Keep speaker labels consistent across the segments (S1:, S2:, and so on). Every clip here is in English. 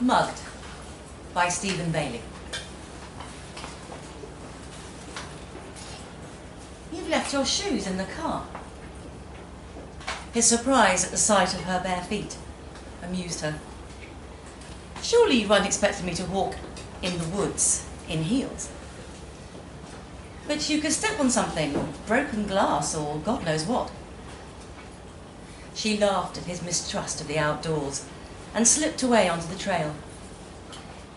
S1: Mugged by Baily. You've left your shoes in the car. His surprise at the sight of her bare feet amused her. Surely you weren't expecting me to walk in the woods in heels. But you could step on something, broken glass or God knows what. She laughed at his mistrust of the outdoors and slipped away onto the trail.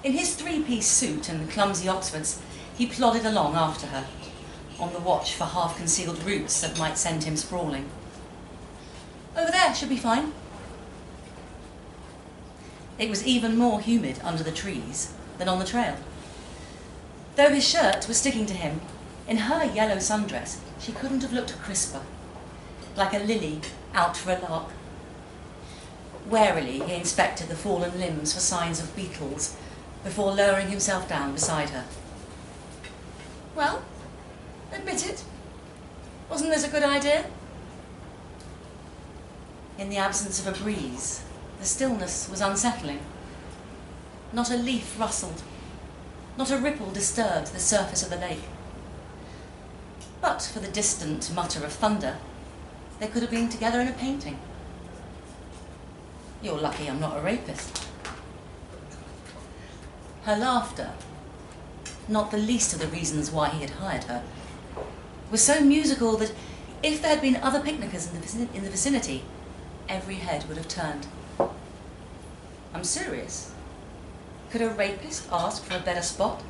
S1: In his three-piece suit and clumsy Oxfords, he plodded along after her, on the watch for half-concealed roots that might send him sprawling. Over there should be fine. It was even more humid under the trees than on the trail. Though his shirt was sticking to him, in her yellow sundress, she couldn't have looked crisper, like a lily out for a lark. Warily, he inspected the fallen limbs for signs of beetles before lowering himself down beside her. Well, admit it. Wasn't this a good idea? In the absence of a breeze, the stillness was unsettling. Not a leaf rustled. Not a ripple disturbed the surface of the lake. But for the distant mutter of thunder, they could have been together in a painting. You're lucky I'm not a rapist. Her laughter, not the least of the reasons why he had hired her, was so musical that if there had been other picnickers in the vicinity, every head would have turned. I'm serious. Could a rapist ask for a better spot?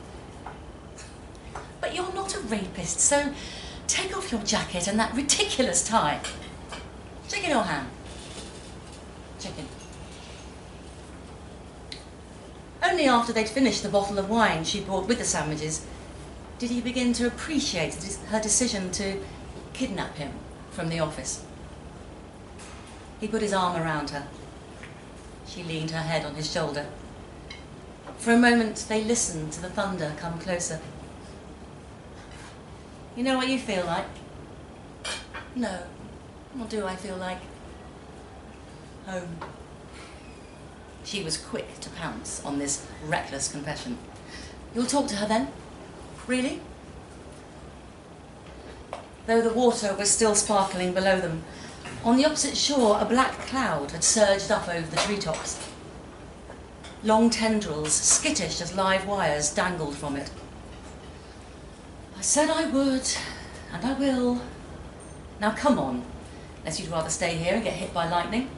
S1: But you're not a rapist, so take off your jacket and that ridiculous tie. Chicken or ham? Chicken. Only after they'd finished the bottle of wine she brought with the sandwiches did he begin to appreciate her decision to kidnap him from the office. He put his arm around her. She leaned her head on his shoulder. For a moment they listened to the thunder come closer. You know what you feel like? No. What do I feel like? Home. She was quick to pounce on this reckless confession. You'll talk to her then? Really? Though the water was still sparkling below them, on the opposite shore a black cloud had surged up over the treetops. Long tendrils, skittish as live wires, dangled from it. I said I would, and I will. Now come on, unless you'd rather stay here and get hit by lightning.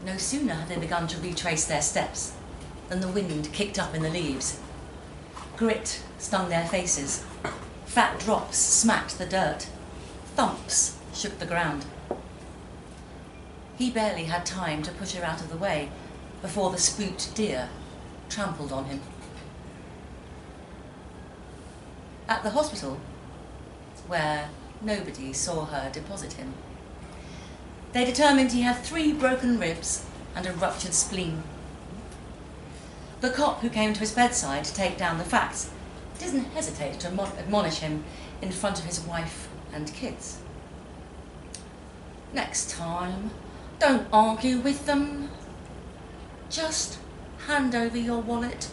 S1: No sooner had they begun to retrace their steps than the wind kicked up in the leaves. Grit stung their faces. Fat drops smacked the dirt. Thumps shook the ground. He barely had time to push her out of the way before the spooked deer trampled on him. At the hospital, where nobody saw her deposit him, they determined he had 3 broken ribs and a ruptured spleen. The cop who came to his bedside to take down the facts didn't hesitate to admonish him in front of his wife and kids. Next time, don't argue with them. Just hand over your wallet.